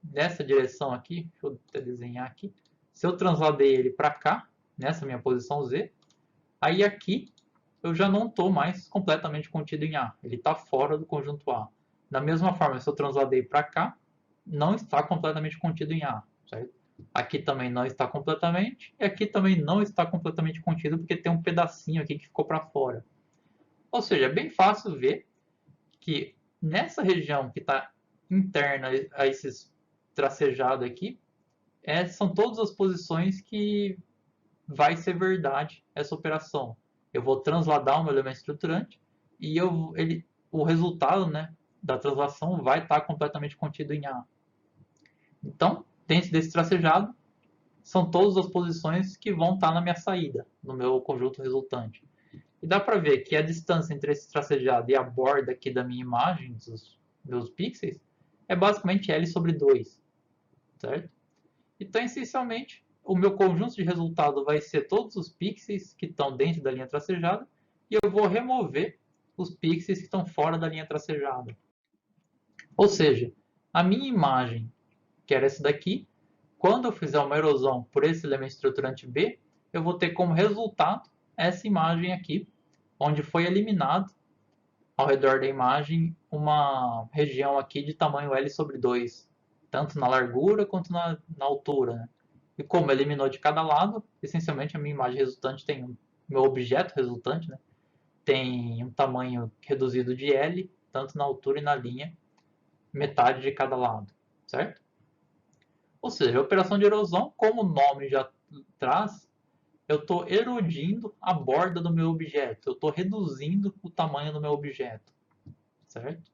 nessa direção aqui, deixa eu até desenhar aqui, se eu transladei ele para cá, nessa minha posição Z, aí aqui eu já não estou mais completamente contido em A, ele está fora do conjunto A. Da mesma forma, se eu transladei para cá, não está completamente contido em A, certo? Aqui também não está completamente, e aqui também não está completamente contido, porque tem um pedacinho aqui que ficou para fora. Ou seja, é bem fácil ver que nessa região que está interna a esses tracejados aqui, são todas as posições que vai ser verdade essa operação. Eu vou transladar o meu elemento estruturante e o resultado, né, da translação vai estar completamente contido em A. Então, dentro desse tracejado, são todas as posições que vão estar na minha saída, no meu conjunto resultante. E dá para ver que a distância entre esse tracejado e a borda aqui da minha imagem, dos meus pixels, é basicamente L sobre 2, certo? Então, essencialmente, o meu conjunto de resultado vai ser todos os pixels que estão dentro da linha tracejada e eu vou remover os pixels que estão fora da linha tracejada. Ou seja, a minha imagem, que era essa daqui, quando eu fizer uma erosão por esse elemento estruturante B, eu vou ter como resultado essa imagem aqui, onde foi eliminado ao redor da imagem uma região aqui de tamanho L sobre 2, tanto na largura quanto na altura. Né? E como eliminou de cada lado, essencialmente a minha imagem resultante tem meu objeto resultante, né? Tem um tamanho reduzido de L, tanto na altura e na linha, metade de cada lado, certo? Ou seja, a operação de erosão, como o nome já traz, eu estou erodindo a borda do meu objeto, eu estou reduzindo o tamanho do meu objeto, certo?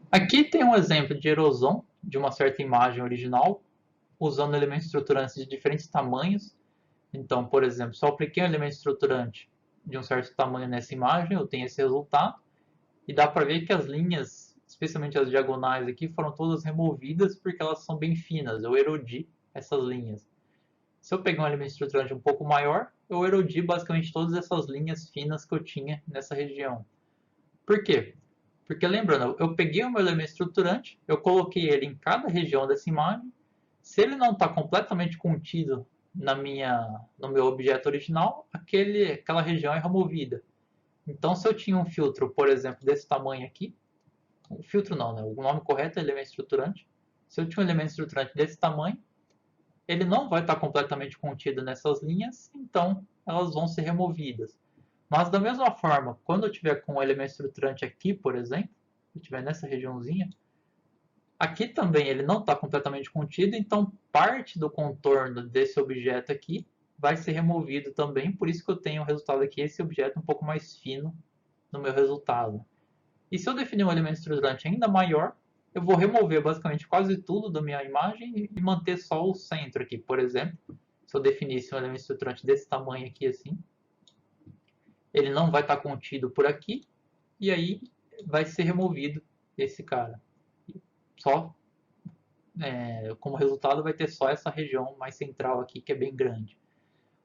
Aqui tem um exemplo de erosão de uma certa imagem original, usando elementos estruturantes de diferentes tamanhos. Então, por exemplo, se eu apliquei um elemento estruturante de um certo tamanho nessa imagem, eu tenho esse resultado, e dá para ver que as linhas, especialmente as diagonais aqui, foram todas removidas porque elas são bem finas, eu erodi essas linhas. Se eu pegar um elemento estruturante um pouco maior, eu erodi basicamente todas essas linhas finas que eu tinha nessa região. Por quê? Porque lembrando, eu peguei o meu elemento estruturante, eu coloquei ele em cada região dessa imagem. Se ele não está completamente contido no meu objeto original, aquela região é removida. Então, se eu tinha um filtro, por exemplo, desse tamanho aqui, um filtro não, né? O nome correto é elemento estruturante. Se eu tinha um elemento estruturante desse tamanho, ele não vai estar completamente contido nessas linhas, então elas vão ser removidas. Mas da mesma forma, quando eu tiver com um elemento estruturante aqui, por exemplo, se eu estiver nessa regiãozinha, aqui também ele não está completamente contido, então parte do contorno desse objeto aqui vai ser removido também, por isso que eu tenho o resultado aqui, esse objeto um pouco mais fino no meu resultado. E se eu definir um elemento estruturante ainda maior, eu vou remover basicamente quase tudo da minha imagem e manter só o centro aqui. Por exemplo, se eu definisse um elemento estruturante desse tamanho aqui assim, ele não vai estar contido por aqui, e aí vai ser removido esse cara. Só, como resultado, vai ter só essa região mais central aqui, que é bem grande.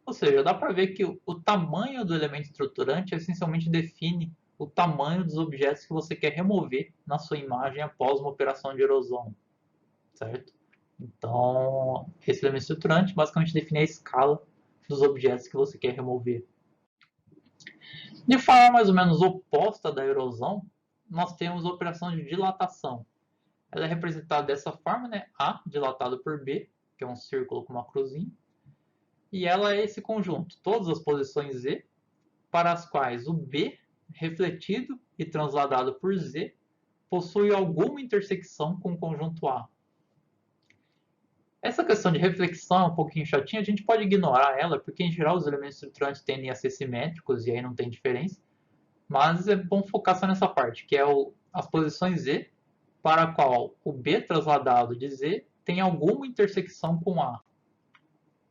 Ou seja, dá para ver que o tamanho do elemento estruturante essencialmente define o tamanho dos objetos que você quer remover na sua imagem após uma operação de erosão, certo? Então, esse elemento estruturante basicamente define a escala dos objetos que você quer remover. De forma mais ou menos oposta da erosão, nós temos a operação de dilatação. Ela é representada dessa forma, né? A dilatado por B, que é um círculo com uma cruzinha, e ela é esse conjunto, todas as posições Z, para as quais o B, refletido e transladado por Z, possui alguma intersecção com o conjunto A. Essa questão de reflexão é um pouquinho chatinha, a gente pode ignorar ela, porque em geral os elementos estruturantes tendem a ser simétricos e aí não tem diferença. Mas é bom focar só nessa parte, que é as posições Z, para a qual o B transladado de Z tem alguma intersecção com A.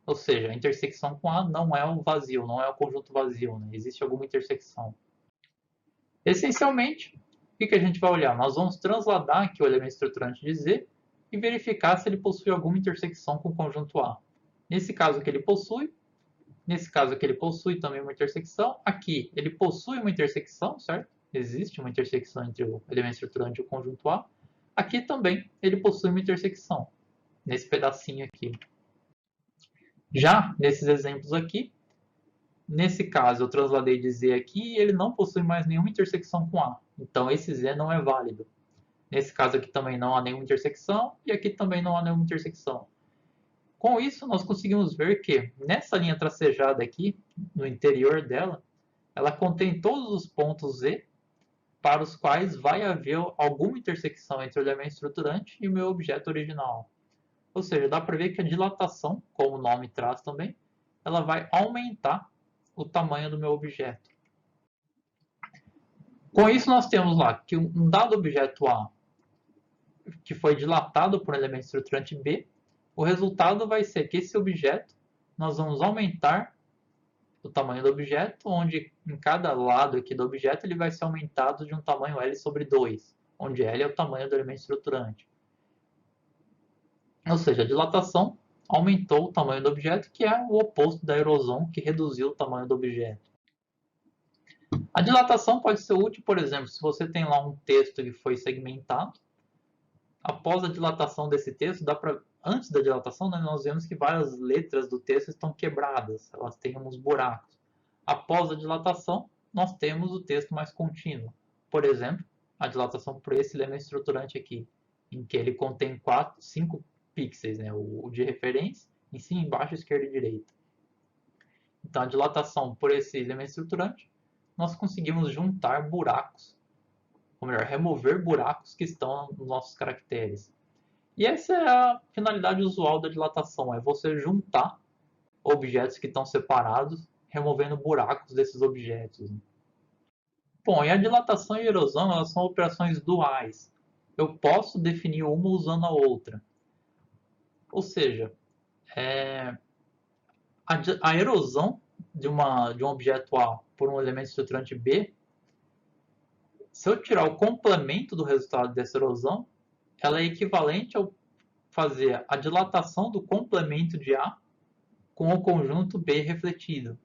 Ou seja, a intersecção com A não é o vazio, não é o conjunto vazio, né? Existe alguma intersecção. Essencialmente, o que a gente vai olhar? Nós vamos transladar aqui o elemento estruturante de Z e verificar se ele possui alguma intersecção com o conjunto A. Nesse caso aqui ele possui, nesse caso aqui ele possui também uma intersecção, aqui ele possui uma intersecção, certo? Existe uma intersecção entre o elemento estruturante e o conjunto A. Aqui também ele possui uma intersecção, nesse pedacinho aqui. Já nesses exemplos aqui, nesse caso eu transladei de Z aqui e ele não possui mais nenhuma intersecção com A. Então esse Z não é válido. Nesse caso aqui também não há nenhuma intersecção e aqui também não há nenhuma intersecção. Com isso, nós conseguimos ver que nessa linha tracejada aqui, no interior dela, ela contém todos os pontos Z para os quais vai haver alguma intersecção entre o elemento estruturante e o meu objeto original. Ou seja, dá para ver que a dilatação, como o nome traz também, ela vai aumentar o tamanho do meu objeto. Com isso, nós temos lá que um dado objeto A que foi dilatado por um elemento estruturante B, o resultado vai ser que esse objeto, nós vamos aumentar o tamanho do objeto, onde em cada lado aqui do objeto ele vai ser aumentado de um tamanho L sobre 2, onde L é o tamanho do elemento estruturante. Ou seja, a dilatação aumentou o tamanho do objeto, que é o oposto da erosão, que reduziu o tamanho do objeto. A dilatação pode ser útil, por exemplo, se você tem lá um texto que foi segmentado. Após a dilatação desse texto, antes da dilatação, né, nós vemos que várias letras do texto estão quebradas, elas têm uns buracos. Após a dilatação, nós temos o texto mais contínuo. Por exemplo, a dilatação por esse elemento estruturante aqui, em que ele contém 5 pixels, né, o de referência, em cima, embaixo, esquerda e direita. Então, a dilatação por esse elemento estruturante, nós conseguimos juntar buracos, ou melhor, remover buracos que estão nos nossos caracteres. E essa é a finalidade usual da dilatação, é você juntar objetos que estão separados, removendo buracos desses objetos. Bom, e a dilatação e a erosão, elas são operações duais. Eu posso definir uma usando a outra. Ou seja, a erosão de um objeto A por um elemento estruturante B, se eu tirar o complemento do resultado dessa erosão, ela é equivalente ao fazer a dilatação do complemento de A com o conjunto B refletido.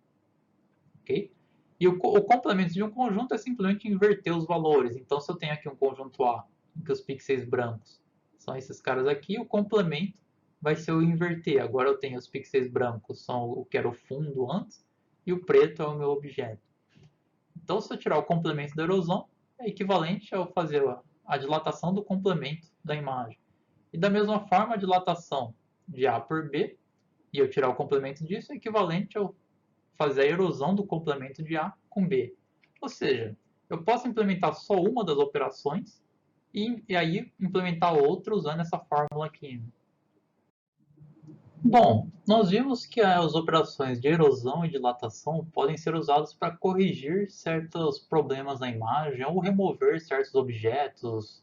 Okay? E o complemento de um conjunto é simplesmente inverter os valores. Então, se eu tenho aqui um conjunto A, em que os pixels brancos são esses caras aqui, o complemento vai ser o inverter. Agora eu tenho os pixels brancos, são o que era o fundo antes, e o preto é o meu objeto. Então, se eu tirar o complemento da erosão, é equivalente a eu fazer a dilatação do complemento da imagem. E da mesma forma, a dilatação de A por B, e eu tirar o complemento disso, é equivalente a eu fazer a erosão do complemento de A com B. Ou seja, eu posso implementar só uma das operações e aí implementar outra usando essa fórmula aqui. Bom, nós vimos que as operações de erosão e dilatação podem ser usadas para corrigir certos problemas na imagem ou remover certos objetos,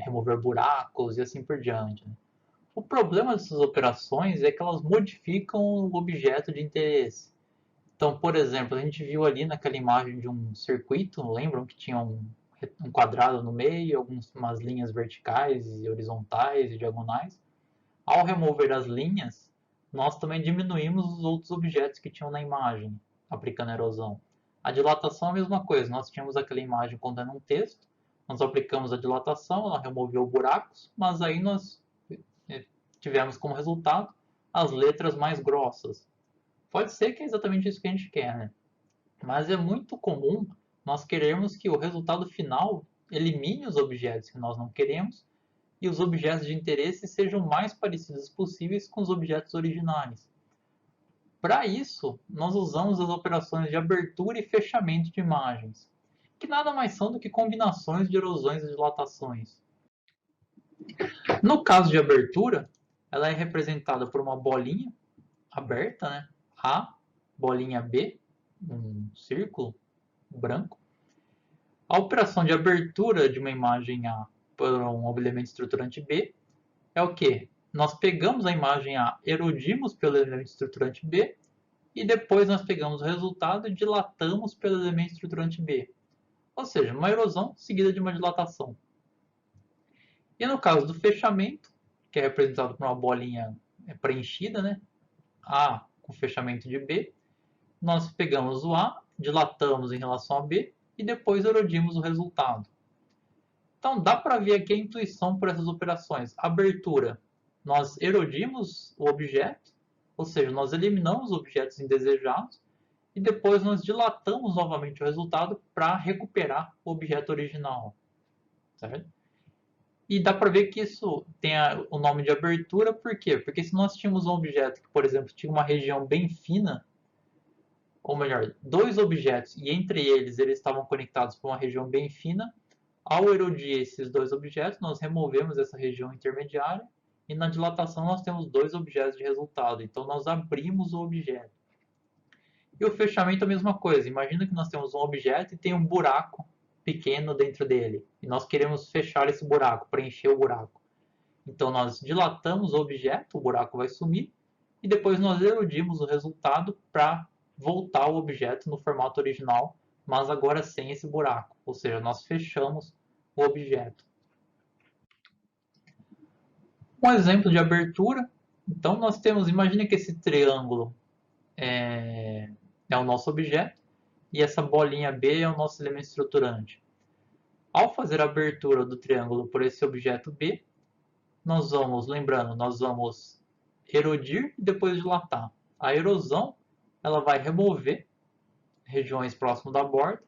remover buracos e assim por diante. O problema dessas operações é que elas modificam o objeto de interesse. Então, por exemplo, a gente viu ali naquela imagem de um circuito, lembram que tinha um quadrado no meio, algumas linhas verticais e horizontais e diagonais. Ao remover as linhas, nós também diminuímos os outros objetos que tinham na imagem, aplicando erosão. A dilatação é a mesma coisa, nós tínhamos aquela imagem contendo um texto, nós aplicamos a dilatação, ela removeu buracos, mas aí nós tivemos como resultado as letras mais grossas. Pode ser que é exatamente isso que a gente quer, né? Mas é muito comum nós querermos que o resultado final elimine os objetos que nós não queremos e os objetos de interesse sejam o mais parecidos possíveis com os objetos originais. Para isso, nós usamos as operações de abertura e fechamento de imagens, que nada mais são do que combinações de erosões e dilatações. No caso de abertura, ela é representada por uma bolinha aberta, né? A, bolinha B, um círculo branco. A operação de abertura de uma imagem A por um elemento estruturante B é o que? Nós pegamos a imagem A, erodimos pelo elemento estruturante B e depois nós pegamos o resultado e dilatamos pelo elemento estruturante B. Ou seja, uma erosão seguida de uma dilatação. E no caso do fechamento, que é representado por uma bolinha preenchida, né? A com fechamento de B, nós pegamos o A, dilatamos em relação a B e depois erodimos o resultado. Então dá para ver aqui a intuição por essas operações. Abertura, nós erodimos o objeto, ou seja, nós eliminamos objetos indesejados e depois nós dilatamos novamente o resultado para recuperar o objeto original. Certo? E dá para ver que isso tem o nome de abertura, por quê? Porque se nós tínhamos um objeto que, por exemplo, tinha uma região bem fina, ou melhor, dois objetos, e entre eles estavam conectados por uma região bem fina, ao erodir esses dois objetos, nós removemos essa região intermediária, e na dilatação nós temos dois objetos de resultado, então nós abrimos o objeto. E o fechamento é a mesma coisa, imagina que nós temos um objeto e tem um buraco pequeno dentro dele. E nós queremos fechar esse buraco, preencher o buraco. Então nós dilatamos o objeto, o buraco vai sumir, e depois nós erudimos o resultado para voltar o objeto no formato original, mas agora sem esse buraco. Ou seja, nós fechamos o objeto. Um exemplo de abertura. Então nós temos, imagine que esse triângulo é o nosso objeto e essa bolinha B é o nosso elemento estruturante. Ao fazer a abertura do triângulo por esse objeto B, nós vamos, lembrando, nós vamos erodir e depois dilatar. A erosão, ela vai remover regiões próximas da borda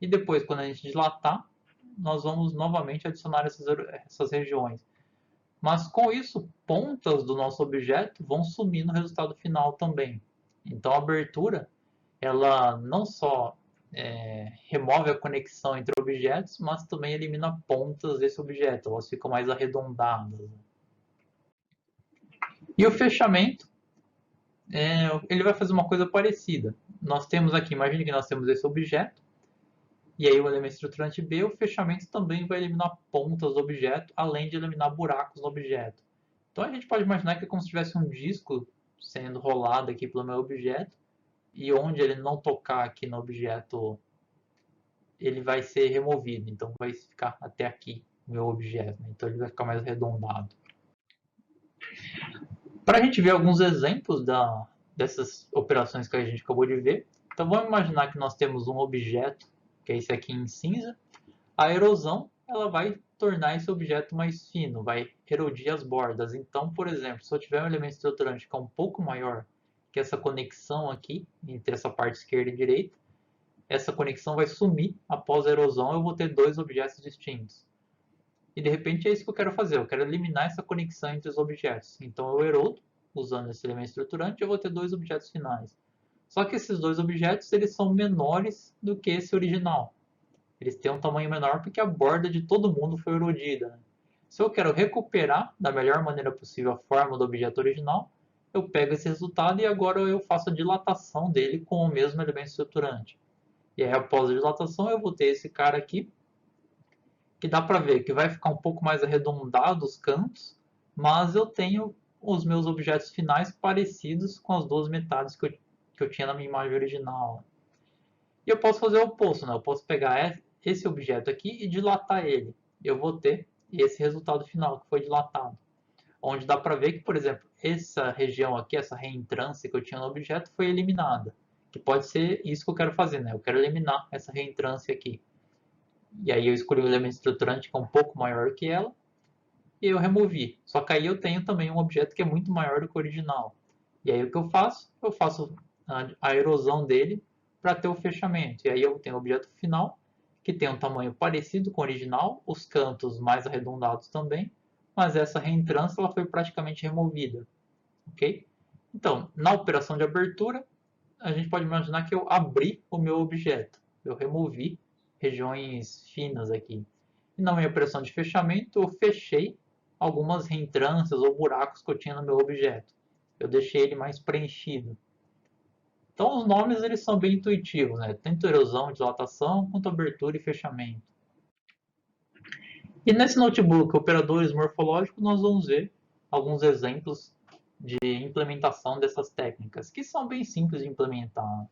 e depois, quando a gente dilatar, nós vamos novamente adicionar essas regiões. Mas com isso, pontas do nosso objeto vão sumir no resultado final também. Então a abertura, ela não só remove a conexão entre objetos, mas também elimina pontas desse objeto, elas ficam mais arredondadas. E o fechamento, ele vai fazer uma coisa parecida. Nós temos aqui, imagine que nós temos esse objeto, e aí o elemento estruturante B, o fechamento também vai eliminar pontas do objeto, além de eliminar buracos no objeto. Então a gente pode imaginar que é como se tivesse um disco sendo rolado aqui pelo meu objeto, e onde ele não tocar aqui no objeto, ele vai ser removido. Então vai ficar até aqui o meu objeto. Então ele vai ficar mais arredondado. Para a gente ver alguns exemplos dessas operações que a gente acabou de ver, então vamos imaginar que nós temos um objeto, que é esse aqui em cinza. A erosão, ela vai tornar esse objeto mais fino, vai erodir as bordas. Então, por exemplo, se eu tiver um elemento estruturante que é um pouco maior que essa conexão aqui, entre essa parte esquerda e direita, essa conexão vai sumir após a erosão, eu vou ter dois objetos distintos. E de repente é isso que eu quero fazer, eu quero eliminar essa conexão entre os objetos. Então eu erodo, usando esse elemento estruturante, eu vou ter dois objetos finais. Só que esses dois objetos, eles são menores do que esse original. Eles têm um tamanho menor porque a borda de todo mundo foi erodida. Se eu quero recuperar da melhor maneira possível a forma do objeto original, eu pego esse resultado e agora eu faço a dilatação dele com o mesmo elemento estruturante. E aí após a dilatação eu vou ter esse cara aqui, que dá para ver que vai ficar um pouco mais arredondado os cantos, mas eu tenho os meus objetos finais parecidos com as duas metades que eu tinha na minha imagem original. E eu posso fazer o oposto, né? Eu posso pegar esse objeto aqui e dilatar ele. Eu vou ter esse resultado final que foi dilatado. Onde dá para ver que, por exemplo, essa região aqui, essa reentrância que eu tinha no objeto foi eliminada. Que pode ser isso que eu quero fazer, né? Eu quero eliminar essa reentrância aqui. E aí eu escolhi um elemento estruturante que é um pouco maior que ela e eu removi. Só que aí eu tenho também um objeto que é muito maior do que o original. E aí o que eu faço? Eu faço a erosão dele para ter o fechamento. E aí eu tenho o objeto final, que tem um tamanho parecido com o original, os cantos mais arredondados também, mas essa reentrância ela foi praticamente removida. Ok? Então, na operação de abertura, a gente pode imaginar que eu abri o meu objeto. Eu removi regiões finas aqui. E na minha operação de fechamento, eu fechei algumas reentrâncias ou buracos que eu tinha no meu objeto. Eu deixei ele mais preenchido. Então os nomes eles são bem intuitivos, né? Tanto erosão, dilatação, quanto abertura e fechamento. E nesse notebook Operadores Morfológicos nós vamos ver alguns exemplos de implementação dessas técnicas, que são bem simples de implementar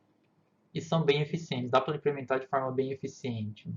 e são bem eficientes, dá para implementar de forma bem eficiente.